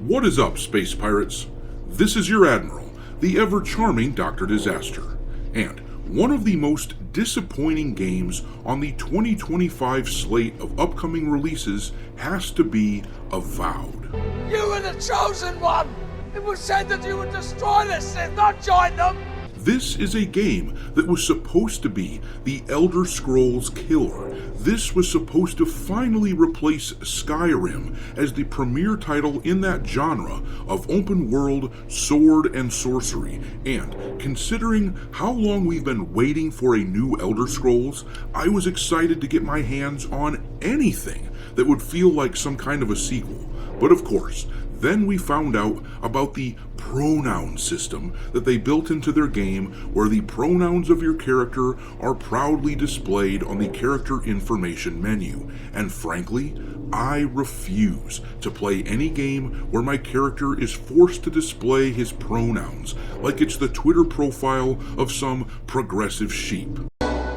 What is up, space pirates? This is your Admiral, the ever-charming Dr. Disaster, and one of the most disappointing games on the 2025 slate of upcoming releases has to be Avowed. You were the chosen one! It was said that you would destroy the Sith, not join them! This is a game that was supposed to be the Elder Scrolls killer. This was supposed to finally replace Skyrim as the premier title in that genre of open world sword and sorcery. And considering how long we've been waiting for a new Elder Scrolls, I was excited to get my hands on anything that would feel like some kind of a sequel. But of course, then we found out about the pronoun system that they built into their game, where the pronouns of your character are proudly displayed on the character information menu. And frankly, I refuse to play any game where my character is forced to display his pronouns like it's the Twitter profile of some progressive sheep.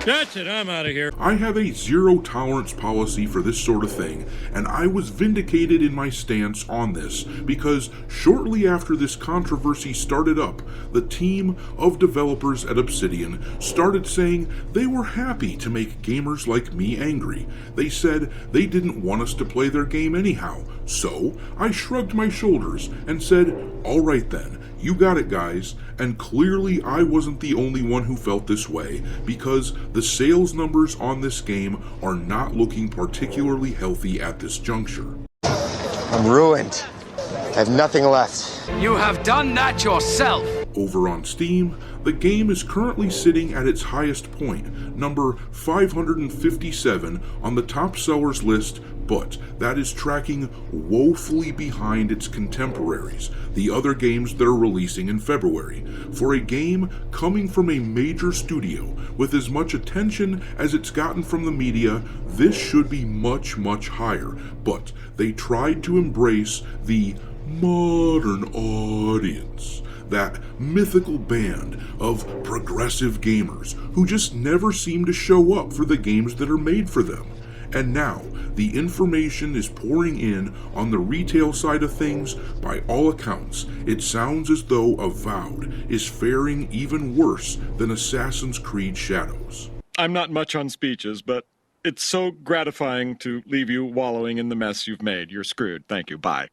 That's it, I'm out of here. I have a zero-tolerance policy for this sort of thing, and I was vindicated in my stance on this because shortly after this controversy started up, the team of developers at Obsidian started saying they were happy to make gamers like me angry. They said they didn't want us to play their game anyhow, so I shrugged my shoulders and said, all right then, you got it, guys. And clearly I wasn't the only one who felt this way, because the sales numbers on this game are not looking particularly healthy at this juncture. I'm ruined. I have nothing left. You have done that yourself! Over on Steam, the game is currently sitting at its highest point, number 557 on the top sellers list, but that is tracking woefully behind its contemporaries, the other games that are releasing in February. For a game coming from a major studio with as much attention as it's gotten from the media, this should be much, much higher, but they tried to embrace the modern audience, that mythical band of progressive gamers who just never seem to show up for the games that are made for them. And now, the information is pouring in on the retail side of things. By all accounts, it sounds as though Avowed is faring even worse than Assassin's Creed Shadows. I'm not much on speeches, but it's so gratifying to leave you wallowing in the mess you've made. You're screwed. Thank you. Bye.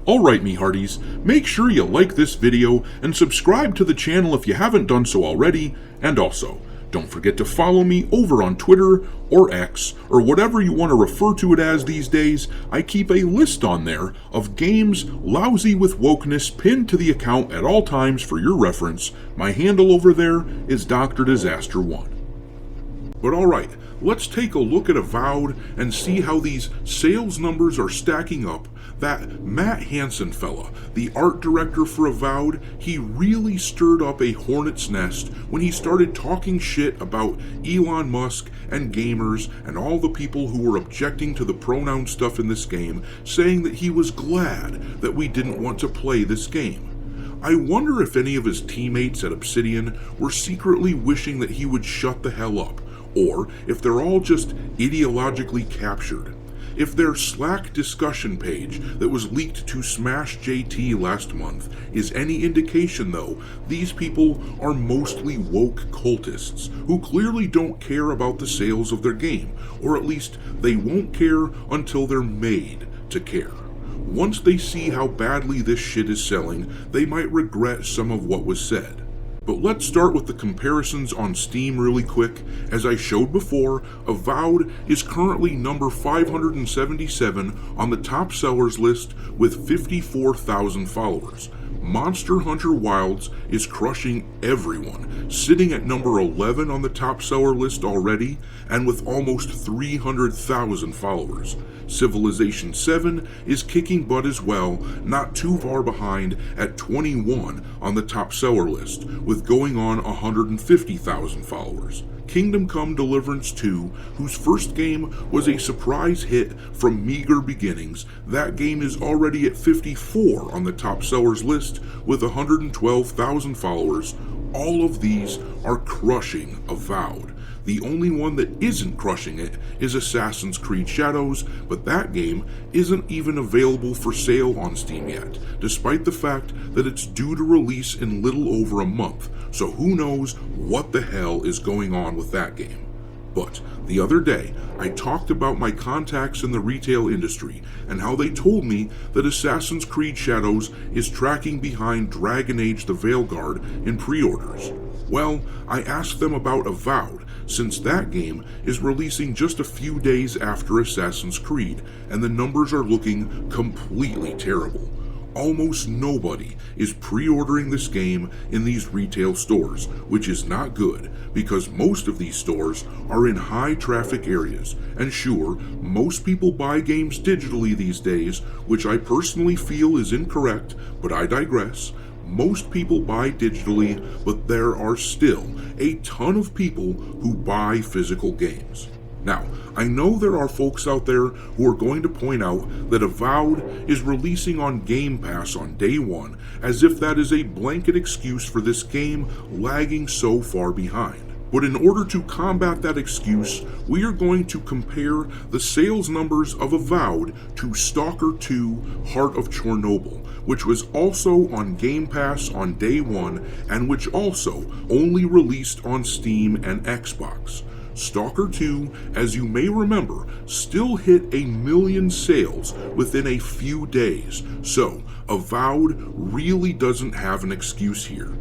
Alright, me hearties, make sure you like this video and subscribe to the channel if you haven't done so already, and also, don't forget to follow me over on Twitter or X, or whatever you want to refer to it as these days. I keep a list on there of games lousy with wokeness pinned to the account at all times for your reference. My handle over there is Dr. Disaster 1. But alright, let's take a look at Avowed and see how these sales numbers are stacking up. That Matt Hansen fella, the art director for Avowed, he really stirred up a hornet's nest when he started talking shit about Elon Musk and gamers and all the people who were objecting to the pronoun stuff in this game, saying that he was glad that we didn't want to play this game. I wonder if any of his teammates at Obsidian were secretly wishing that he would shut the hell up, or if they're all just ideologically captured. If their Slack discussion page that was leaked to Smash JT last month is any indication, though, these people are mostly woke cultists who clearly don't care about the sales of their game, or at least they won't care until they're made to care. Once they see how badly this shit is selling, they might regret some of what was said. But let's start with the comparisons on Steam really quick. As I showed before, Avowed is currently number 577 on the top sellers list with 54,000 followers. Monster Hunter Wilds is crushing everyone, sitting at number 11 on the top seller list already, and with almost 300,000 followers. Civilization 7 is kicking butt as well, not too far behind at 21 on the top seller list, with going on 150,000 followers. Kingdom Come Deliverance 2, whose first game was a surprise hit from meager beginnings, that game is already at 54 on the top sellers list with 112,000 followers. All of these are crushing Avowed. The only one that isn't crushing it is Assassin's Creed Shadows, but that game isn't even available for sale on Steam yet, despite the fact that it's due to release in little over a month, so who knows what the hell is going on with that game. But the other day, I talked about my contacts in the retail industry and how they told me that Assassin's Creed Shadows is tracking behind Dragon Age the Veilguard in pre-orders. Well, I asked them about Avowed, since that game is releasing just a few days after Assassin's Creed, and the numbers are looking completely terrible. Almost nobody is pre-ordering this game in these retail stores, which is not good, because most of these stores are in high traffic areas, and sure, most people buy games digitally these days, which I personally feel is incorrect, but I digress. Most people buy digitally, but there are still a ton of people who buy physical games. Now, I know there are folks out there who are going to point out that Avowed is releasing on Game Pass on day one, as if that is a blanket excuse for this game lagging so far behind. But in order to combat that excuse, we are going to compare the sales numbers of Avowed to Stalker 2 Heart of Chernobyl, which was also on Game Pass on day one and which also only released on Steam and Xbox. Stalker 2, as you may remember, still hit 1 million sales within a few days, so Avowed really doesn't have an excuse here.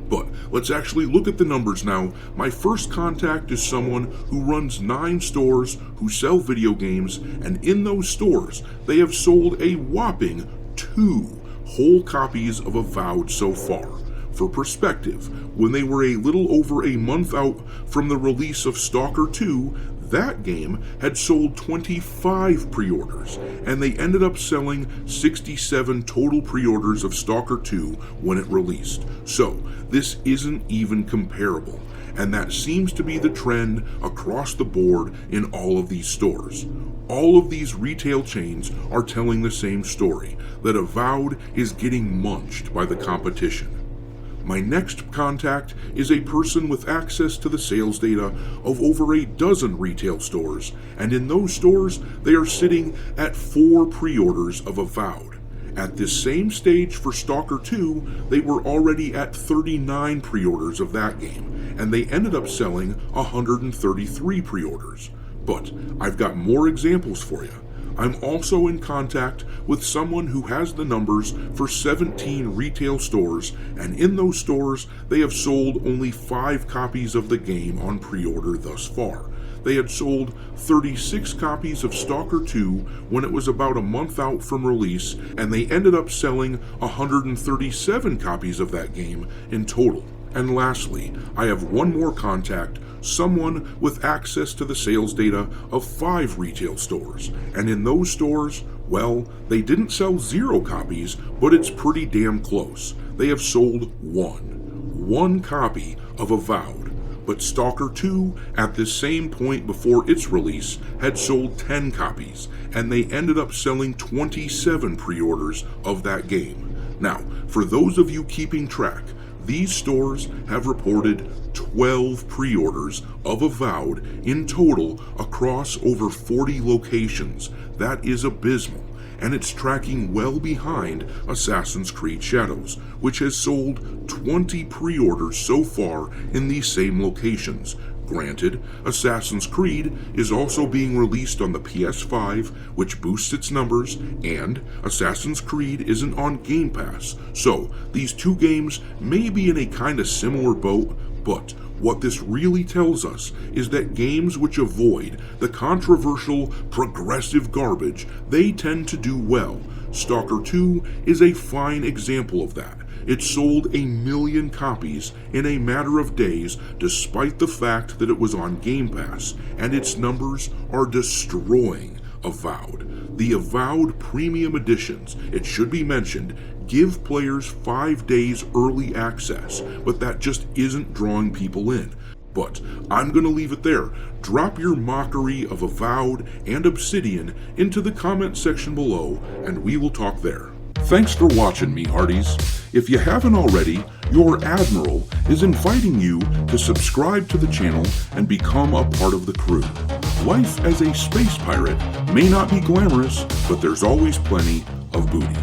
But let's actually look at the numbers now. My first contact is someone who runs 9 stores who sell video games, and in those stores, they have sold a whopping 2 whole copies of Avowed so far. For perspective, when they were a little over a month out from the release of Stalker 2, that game had sold 25 pre-orders, and they ended up selling 67 total pre-orders of Stalker 2 when it released. So, this isn't even comparable, and that seems to be the trend across the board in all of these stores. All of these retail chains are telling the same story, that Avowed is getting munched by the competition. My next contact is a person with access to the sales data of over a dozen retail stores, and in those stores, they are sitting at 4 pre-orders of Avowed. At this same stage for Stalker 2, they were already at 39 pre-orders of that game, and they ended up selling 133 pre-orders. But I've got more examples for you. I'm also in contact with someone who has the numbers for 17 retail stores, and in those stores, they have sold only 5 copies of the game on pre-order thus far. They had sold 36 copies of Stalker 2 when it was about a month out from release, and they ended up selling 137 copies of that game in total. And lastly, I have one more contact, someone with access to the sales data of 5 retail stores, and in those stores, well, they didn't sell 0 copies, but it's pretty damn close. They have sold 1 copy of Avowed, but Stalker 2, at this same point before its release, had sold 10 copies, and they ended up selling 27 pre-orders of that game. Now, for those of you keeping track, these stores have reported 12 pre-orders of Avowed in total across over 40 locations. That is abysmal, and it's tracking well behind Assassin's Creed Shadows, which has sold 20 pre-orders so far in these same locations. Granted, Assassin's Creed is also being released on the PS5, which boosts its numbers, and Assassin's Creed isn't on Game Pass, so these 2 games may be in a kind of similar boat, but what this really tells us is that games which avoid the controversial, progressive garbage, they tend to do well. Stalker 2 is a fine example of that. It sold 1 million copies in a matter of days, despite the fact that it was on Game Pass, and its numbers are destroying Avowed. The Avowed Premium Editions, it should be mentioned, give players 5 days early access, but that just isn't drawing people in. But I'm going to leave it there. Drop your mockery of Avowed and Obsidian into the comment section below, and we will talk there. Thanks for watching, me hearties. If you haven't already, your Admiral is inviting you to subscribe to the channel and become a part of the crew. Life as a space pirate may not be glamorous, but there's always plenty of booty.